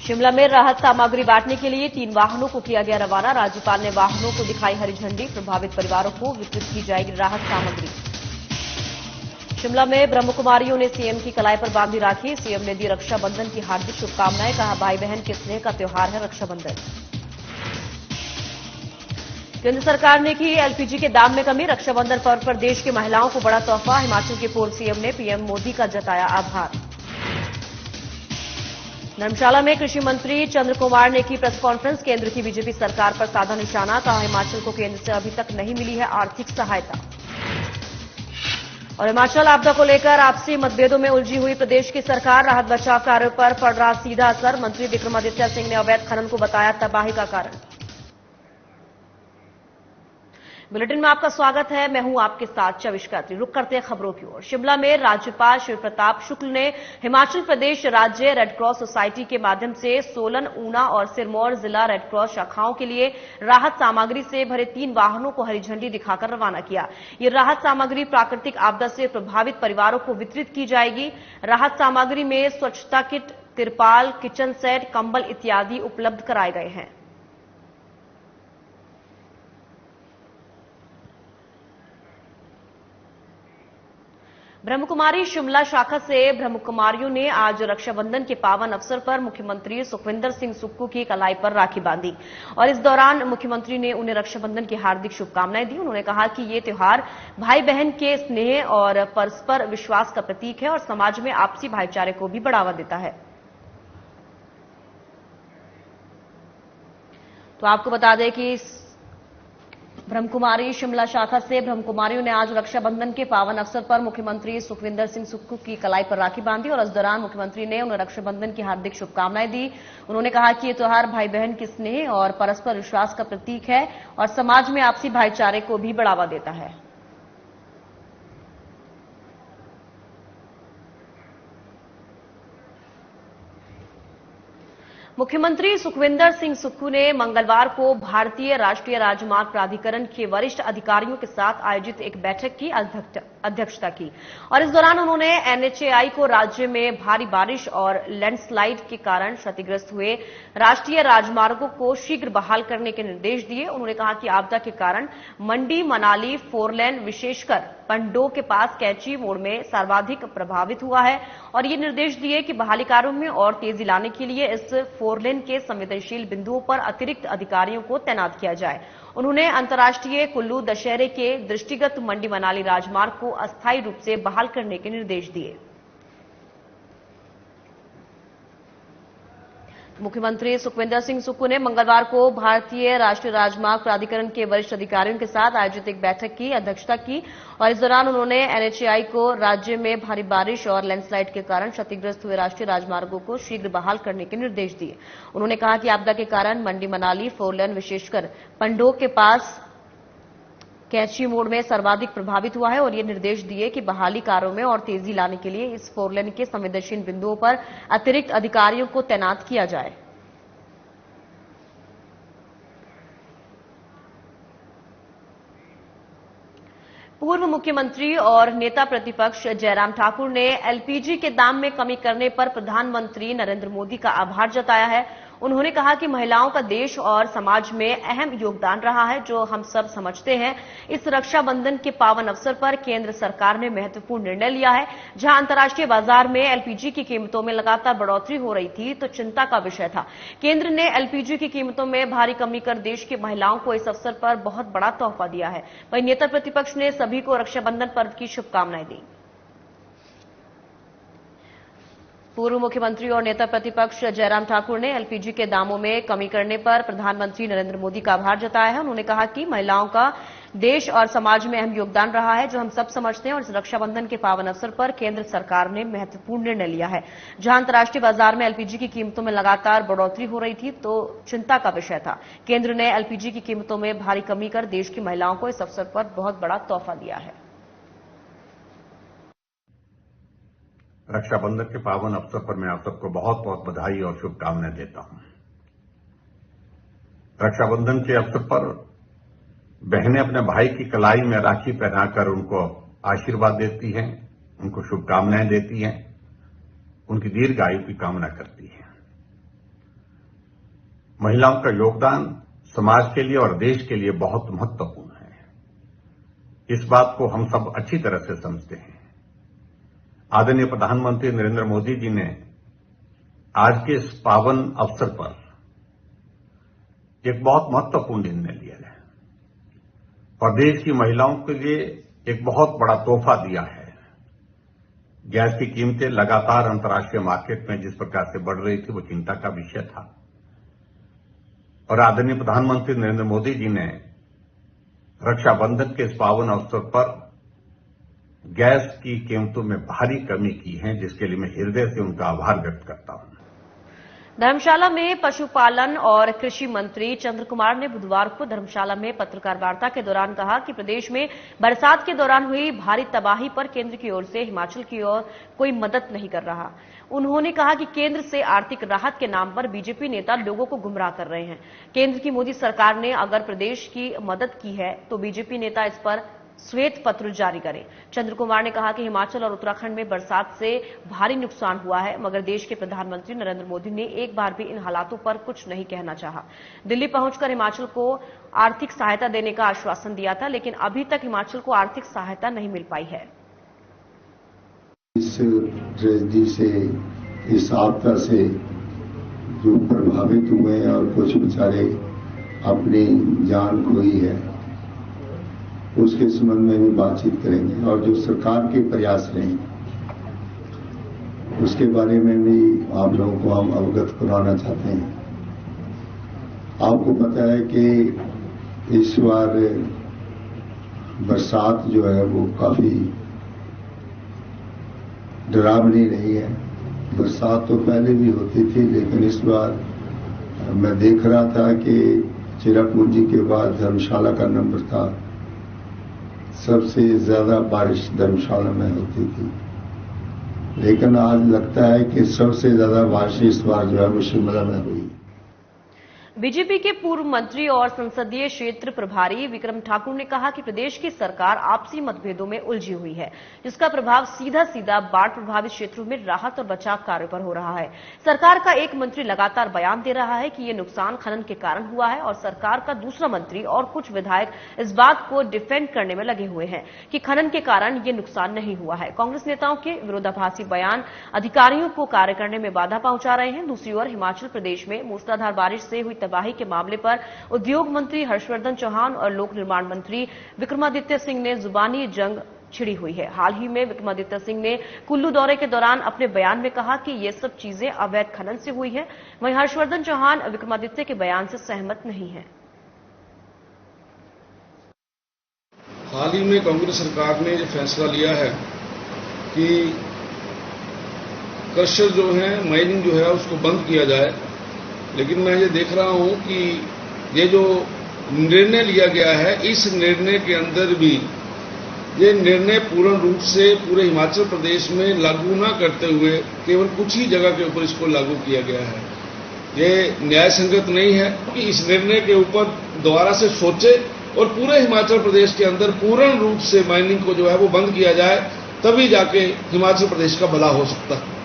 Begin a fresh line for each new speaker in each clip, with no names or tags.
शिमला में राहत सामग्री बांटने के लिए 3 वाहनों को किया गया रवाना। राज्यपाल ने वाहनों को दिखाई हरी झंडी। प्रभावित परिवारों को वितरित की जाएगी राहत सामग्री। शिमला में ब्रह्मकुमारियों ने सीएम की कलाई पर बांधी राखी। सीएम ने दी रक्षाबंधन की हार्दिक शुभकामनाएं। कहा, भाई बहन के स्नेह का त्योहार है रक्षाबंधन। केंद्र सरकार ने की एलपीजी के दाम में कमी। रक्षाबंधन पर्व पर देश की महिलाओं को बड़ा तोहफा। हिमाचल के पूर्व सीएम ने पीएम मोदी का जताया आभार। धर्मशाला में कृषि मंत्री चंद्र कुमार ने की प्रेस कॉन्फ्रेंस। केंद्र की बीजेपी सरकार पर साधा निशाना। कहा, हिमाचल को केंद्र से अभी तक नहीं मिली है आर्थिक सहायता। और हिमाचल आपदा को लेकर आपसी मतभेदों में उलझी हुई प्रदेश की सरकार। राहत बचाव कार्यों पर पड़ रहा सीधा असर। मंत्री विक्रमादित्य सिंह ने अवैध खनन को बताया तबाही का कारण। बुलेटिन में आपका स्वागत है। मैं हूं आपके साथ चविष्का त्री। रुक करते हैं खबरों की ओर। शिमला में राज्यपाल शिव प्रताप शुक्ल ने हिमाचल प्रदेश राज्य रेड क्रॉस सोसाइटी के माध्यम से सोलन, ऊना और सिरमौर जिला रेड क्रॉस शाखाओं के लिए राहत सामग्री से भरे 3 वाहनों को हरी झंडी दिखाकर रवाना किया। ये राहत सामग्री प्राकृतिक आपदा से प्रभावित परिवारों को वितरित की जाएगी। राहत सामग्री में स्वच्छता किट, तिरपाल, किचन सेट, कंबल इत्यादि उपलब्ध कराए गए हैं। ब्रह्मकुमारी शिमला शाखा से ब्रह्मकुमारियों ने आज रक्षाबंधन के पावन अवसर पर मुख्यमंत्री सुखविंदर सिंह सुक्खू की कलाई पर राखी बांधी और इस दौरान मुख्यमंत्री ने उन्हें रक्षाबंधन की हार्दिक शुभकामनाएं दी। उन्होंने कहा कि ये त्योहार भाई बहन के स्नेह और परस्पर विश्वास का प्रतीक है और समाज में आपसी भाईचारे को भी बढ़ावा देता है। तो आपको बता दें कि ब्रह्मकुमारी शिमला शाखा से ब्रह्मकुमारियों ने आज रक्षाबंधन के पावन अवसर पर मुख्यमंत्री सुखविंदर सिंह सुक्खू की कलाई पर राखी बांधी और इस दौरान मुख्यमंत्री ने उन्हें रक्षाबंधन की हार्दिक शुभकामनाएं दी। उन्होंने कहा कि ये त्योहार भाई बहन के स्नेह और परस्पर विश्वास का प्रतीक है और समाज में आपसी भाईचारे को भी बढ़ावा देता है। मुख्यमंत्री सुखविंदर सिंह सुक्खू ने मंगलवार को भारतीय राष्ट्रीय राजमार्ग प्राधिकरण के वरिष्ठ अधिकारियों के साथ आयोजित एक बैठक की अध्यक्षता की और इस दौरान उन्होंने एनएचएआई को राज्य में भारी बारिश और लैंडस्लाइड के कारण क्षतिग्रस्त हुए राष्ट्रीय राजमार्गों को शीघ्र बहाल करने के निर्देश दिए। उन्होंने कहा कि आपदा के कारण मंडी मनाली 4 लेन विशेषकर पंडो के पास कैची मोड़ में सर्वाधिक प्रभावित हुआ है और ये निर्देश दिए कि बहाली कार्यों में और तेजी लाने के लिए इस 4 लेन के संवेदनशील बिंदुओं पर अतिरिक्त अधिकारियों को तैनात किया जाए। उन्होंने अंतर्राष्ट्रीय कुल्लू दशहरे के दृष्टिगत मंडी मनाली राजमार्ग को अस्थायी रूप से बहाल करने के निर्देश दिए। मुख्यमंत्री सुखविंदर सिंह सुक्खू ने मंगलवार को भारतीय राष्ट्रीय राजमार्ग प्राधिकरण के वरिष्ठ अधिकारियों के साथ आयोजित एक बैठक की अध्यक्षता की और इस दौरान उन्होंने एनएचएआई को राज्य में भारी बारिश और लैंडस्लाइड के कारण क्षतिग्रस्त हुए राष्ट्रीय राजमार्गों को शीघ्र बहाल करने के निर्देश दिए। उन्होंने कहा कि आपदा के कारण मंडी मनाली 4 लेन विशेषकर पंडो के पास कैची मोड़ में सर्वाधिक प्रभावित हुआ है और ये निर्देश दिए कि बहाली कार्यों में और तेजी लाने के लिए इस 4 लेन के संवेदनशील बिंदुओं पर अतिरिक्त अधिकारियों को तैनात किया जाए। पूर्व मुख्यमंत्री और नेता प्रतिपक्ष जयराम ठाकुर ने एलपीजी के दाम में कमी करने पर प्रधानमंत्री नरेंद्र मोदी का आभार जताया है। उन्होंने कहा कि महिलाओं का देश और समाज में अहम योगदान रहा है, जो हम सब समझते हैं। इस रक्षाबंधन के पावन अवसर पर केंद्र सरकार ने महत्वपूर्ण निर्णय लिया है। जहां अंतर्राष्ट्रीय बाजार में एलपीजी की कीमतों में लगातार बढ़ोतरी हो रही थी तो चिंता का विषय था। केंद्र ने एलपीजी की कीमतों में भारी कमी कर देश की महिलाओं को इस अवसर पर बहुत बड़ा तोहफा दिया है। वहीं नेता प्रतिपक्ष ने सभी को रक्षाबंधन पर्व की शुभकामनाएं दी। पूर्व मुख्यमंत्री और नेता प्रतिपक्ष जयराम ठाकुर ने एलपीजी के दामों में कमी करने पर प्रधानमंत्री नरेंद्र मोदी का आभार जताया है। उन्होंने कहा कि महिलाओं का देश और समाज में अहम योगदान रहा है, जो हम सब समझते हैं और इस रक्षाबंधन के पावन अवसर पर केंद्र सरकार ने महत्वपूर्ण निर्णय लिया है। जहां अंतर्राष्ट्रीय बाजार में एलपीजी की कीमतों में लगातार बढ़ोतरी हो रही थी तो चिंता का विषय था। केंद्र ने एलपीजी की कीमतों में भारी कमी कर देश की महिलाओं को इस अवसर पर बहुत बड़ा तोहफा दिया है।
रक्षाबंधन के पावन अवसर पर मैं आप सबको बहुत बहुत बधाई और शुभकामनाएं देता हूं। रक्षाबंधन के अवसर पर बहनें अपने भाई की कलाई में राखी पहनाकर उनको आशीर्वाद देती हैं, उनको शुभकामनाएं देती हैं, उनकी दीर्घ आयु की कामना करती हैं। महिलाओं का योगदान समाज के लिए और देश के लिए बहुत महत्वपूर्ण है। इस बात को हम सब अच्छी तरह से समझते हैं। आदरणीय प्रधानमंत्री नरेंद्र मोदी जी ने आज के इस पावन अवसर पर एक बहुत महत्वपूर्ण निर्णय लिया है और देश की महिलाओं के लिए एक बहुत बड़ा तोहफा दिया है। गैस की कीमतें लगातार अंतर्राष्ट्रीय मार्केट में जिस प्रकार से बढ़ रही थी वो चिंता का विषय था और आदरणीय प्रधानमंत्री नरेंद्र मोदी जी ने रक्षाबंधन के इस पावन अवसर पर गैस की कीमतों में भारी कमी की है, जिसके लिए मैं हृदय से उनका आभार व्यक्त करता हूं।
धर्मशाला में पशुपालन और कृषि मंत्री चंद्र कुमार ने बुधवार को धर्मशाला में पत्रकार वार्ता के दौरान कहा कि प्रदेश में बरसात के दौरान हुई भारी तबाही पर केंद्र की ओर से हिमाचल की ओर कोई मदद नहीं कर रहा। उन्होंने कहा कि केंद्र से आर्थिक राहत के नाम पर बीजेपी नेता लोगों को गुमराह कर रहे हैं। केंद्र की मोदी सरकार ने अगर प्रदेश की मदद की है तो बीजेपी नेता इस पर श्वेत पत्र जारी करें। चंद्र कुमार ने कहा कि हिमाचल और उत्तराखंड में बरसात से भारी नुकसान हुआ है, मगर देश के प्रधानमंत्री नरेंद्र मोदी ने एक बार भी इन हालातों पर कुछ नहीं कहना चाहा। दिल्ली पहुंचकर हिमाचल को आर्थिक सहायता देने का आश्वासन दिया था, लेकिन अभी तक हिमाचल को आर्थिक सहायता नहीं मिल पाई है।
इस ट्रेजेडी से, इस आपदा से जो प्रभावित हुए और कुछ बेचारे अपनी जान खोई है, उसके संबंध में भी बातचीत करेंगे और जो सरकार के प्रयास रहे उसके बारे में भी आप लोगों को हम अवगत कराना चाहते हैं। आपको पता है कि इस बार बरसात जो है वो काफी डरावनी रही है। बरसात तो पहले भी होती थी, लेकिन इस बार मैं देख रहा था कि चिरापुंजी के बाद धर्मशाला का नंबर था, सबसे ज्यादा बारिश धर्मशाला में होती थी, लेकिन आज लगता है कि सबसे ज्यादा बारिश इस बार जो है वो शिमला में हुई।
बीजेपी के पूर्व मंत्री और संसदीय क्षेत्र प्रभारी विक्रम ठाकुर ने कहा कि प्रदेश की सरकार आपसी मतभेदों में उलझी हुई है, जिसका प्रभाव सीधा सीधा बाढ़ प्रभावित क्षेत्रों में राहत और बचाव कार्य पर हो रहा है। सरकार का एक मंत्री लगातार बयान दे रहा है कि ये नुकसान खनन के कारण हुआ है और सरकार का दूसरा मंत्री और कुछ विधायक इस बात को डिफेंड करने में लगे हुए हैं कि खनन के कारण ये नुकसान नहीं हुआ है। कांग्रेस नेताओं के विरोधाभासी बयान अधिकारियों को कार्य करने में बाधा पहुंचा रहे हैं। दूसरी ओर हिमाचल प्रदेश में मूसलाधार बारिश से हुई तबाही के मामले पर उद्योग मंत्री हर्षवर्धन चौहान और लोक निर्माण मंत्री विक्रमादित्य सिंह ने जुबानी जंग छिड़ी हुई है। हाल ही में विक्रमादित्य सिंह ने कुल्लू दौरे के दौरान अपने बयान में कहा कि ये सब चीजें अवैध खनन से हुई है। वहीं हर्षवर्धन चौहान विक्रमादित्य के बयान से सहमत नहीं है।
हाल ही में कांग्रेस सरकार ने फैसला लिया है कि क्रशर जो है, माइनिंग जो है उसको बंद किया जाए, लेकिन मैं ये देख रहा हूं कि ये जो निर्णय लिया गया है, इस निर्णय के अंदर भी ये निर्णय पूर्ण रूप से पूरे हिमाचल प्रदेश में लागू न करते हुए केवल कुछ ही जगह के ऊपर इसको लागू किया गया है। ये न्याय संगत नहीं है कि इस निर्णय के ऊपर दोबारा से सोचे और पूरे हिमाचल प्रदेश के अंदर पूर्ण रूप से माइनिंग को जो है वो बंद किया जाए, तभी जाके हिमाचल प्रदेश का भला हो सकता है।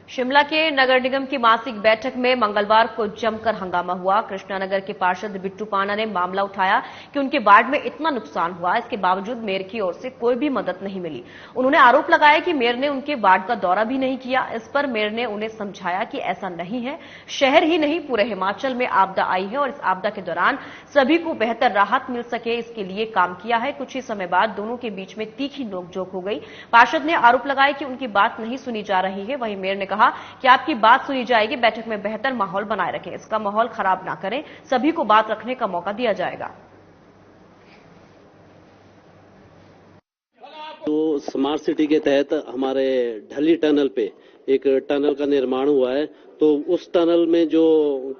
शिमला के नगर निगम की मासिक बैठक में मंगलवार को जमकर हंगामा हुआ। कृष्णानगर के पार्षद बिट्टू पाना ने मामला उठाया कि उनके वार्ड में इतना नुकसान हुआ, इसके बावजूद मेयर की ओर से कोई भी मदद नहीं मिली। उन्होंने आरोप लगाया कि मेयर ने उनके वार्ड का दौरा भी नहीं किया। इस पर मेयर ने उन्हें समझाया कि ऐसा नहीं है, शहर ही नहीं पूरे हिमाचल में आपदा आई है और इस आपदा के दौरान सभी को बेहतर राहत मिल सके, इसके लिए काम किया है। कुछ ही समय बाद दोनों के बीच में तीखी नोकझोंक हो गई। पार्षद ने आरोप लगाया कि उनकी बात नहीं सुनी जा रही है। वहीं मेयर ने कहा कि आपकी बात सुनी जाएगी, बैठक में बेहतर माहौल बनाए रखें, इसका माहौल खराब ना करें, सभी को बात रखने का मौका दिया जाएगा।
तो स्मार्ट सिटी के तहत हमारे ढली टनल पे एक टनल का निर्माण हुआ है, तो उस टनल में जो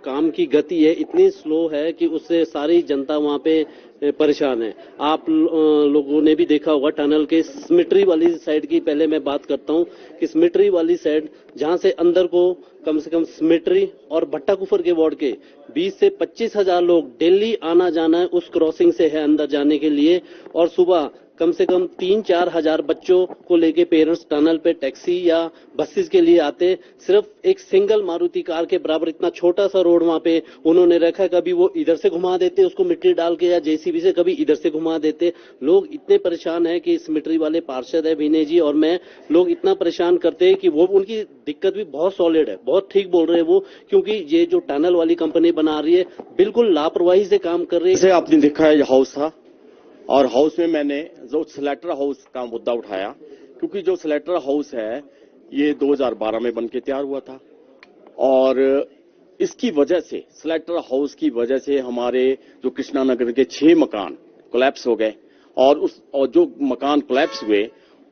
काम की गति है इतनी स्लो है कि उससे सारी जनता वहां पे परेशान है। आप लोगों ने भी देखा होगा टनल के सिमेट्री वाली साइड की, पहले मैं बात करता हूं कि सिमेट्री वाली साइड जहां से अंदर को कम से कम सिमेट्री और भट्टा कुफर के वार्ड के 20 से 25 हजार लोग डेली आना जाना है उस क्रॉसिंग से है अंदर जाने के लिए, और सुबह कम से कम 3-4 हजार बच्चों को लेके पेरेंट्स टनल पे टैक्सी या बसेस के लिए आते, सिर्फ एक सिंगल मारुति कार के बराबर इतना छोटा सा रोड वहां पे उन्होंने रखा, कभी वो इधर से घुमा देते उसको मिट्टी डाल के या जेसीबी से, कभी इधर से घुमा देते। लोग इतने परेशान है कि इस मिट्टी वाले पार्षद है विनय जी और मैं, लोग इतना परेशान करते हैं कि वो उनकी दिक्कत भी बहुत सॉलिड है, बहुत ठीक बोल रहे हैं वो, क्योंकि ये जो टनल वाली कंपनी बना रही है बिल्कुल लापरवाही से काम कर रही है।
जैसे आपने देखा है हाउस था और हाउस में मैंने जो स्लेटर हाउस का मुद्दा उठाया, क्योंकि जो स्लेटर हाउस है ये 2012 में बनके तैयार हुआ था और इसकी वजह से, स्लेटर हाउस की वजह से हमारे जो कृष्णा नगर के 6 मकान कोलैप्स हो गए और जो मकान कोलैप्स हुए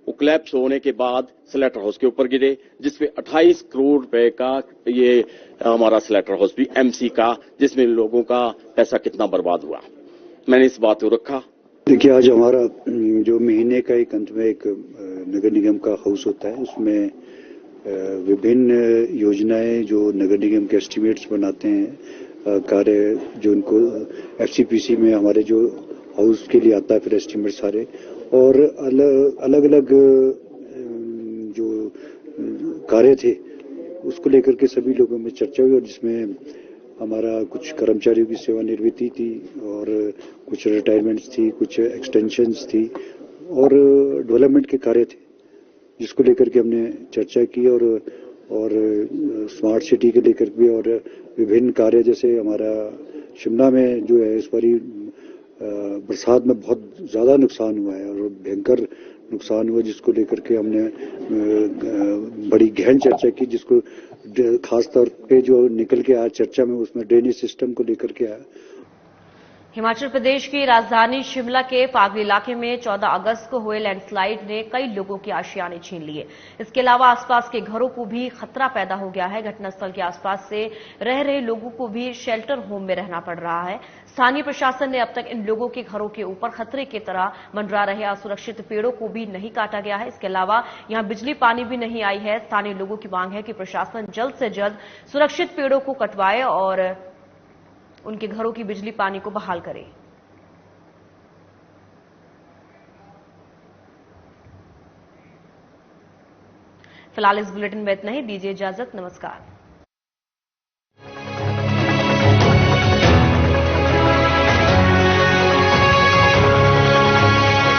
वो कोलैप्स होने के बाद स्लेटर हाउस के ऊपर गिरे, जिसपे 28 करोड़ रुपए का ये हमारा स्लेटर हाउस भी एमसी का, जिसमें लोगों का पैसा कितना बर्बाद हुआ, मैंने इस बात को रखा।
देखिए, आज हमारा जो महीने का एक अंत में एक नगर निगम का हाउस होता है, उसमें विभिन्न योजनाएं जो नगर निगम के एस्टिमेट्स बनाते हैं, कार्य जो उनको एफसीपीसी में हमारे जो हाउस के लिए आता है फिर एस्टिमेट सारे, और अलग अलग जो कार्य थे उसको लेकर के सभी लोगों में चर्चा हुई और जिसमें हमारा कुछ कर्मचारियों की सेवानिवृत्ति थी और कुछ रिटायरमेंट्स थी, कुछ एक्सटेंशंस थी और डेवलपमेंट के कार्य थे, जिसको लेकर के हमने चर्चा की और स्मार्ट सिटी के लेकर भी और विभिन्न कार्य, जैसे हमारा शिमला में जो है इस बारी बरसात में बहुत ज्यादा नुकसान हुआ है और भयंकर नुकसान हुआ, जिसको लेकर के हमने बड़ी गहन चर्चा की, जिसको खास तौर पे जो निकल के आया चर्चा में उसमें ड्रेनेज सिस्टम को लेकर के आया।
हिमाचल प्रदेश की राजधानी शिमला के फागली इलाके में 14 अगस्त को हुए लैंडस्लाइड ने कई लोगों की आशियाने छीन लिए। इसके अलावा आसपास के घरों को भी खतरा पैदा हो गया है। घटनास्थल के आसपास से रह रहे लोगों को भी शेल्टर होम में रहना पड़ रहा है। स्थानीय प्रशासन ने अब तक इन लोगों के घरों के ऊपर खतरे की तरह मंडरा रहे असुरक्षित पेड़ों को भी नहीं काटा गया है। इसके अलावा यहां बिजली पानी भी नहीं आई है। स्थानीय लोगों की मांग है कि प्रशासन जल्द से जल्द सुरक्षित पेड़ों को कटवाए और उनके घरों की बिजली पानी को बहाल करें। फिलहाल इस बुलेटिन में इतना ही। दीजिए इजाजत। नमस्कार।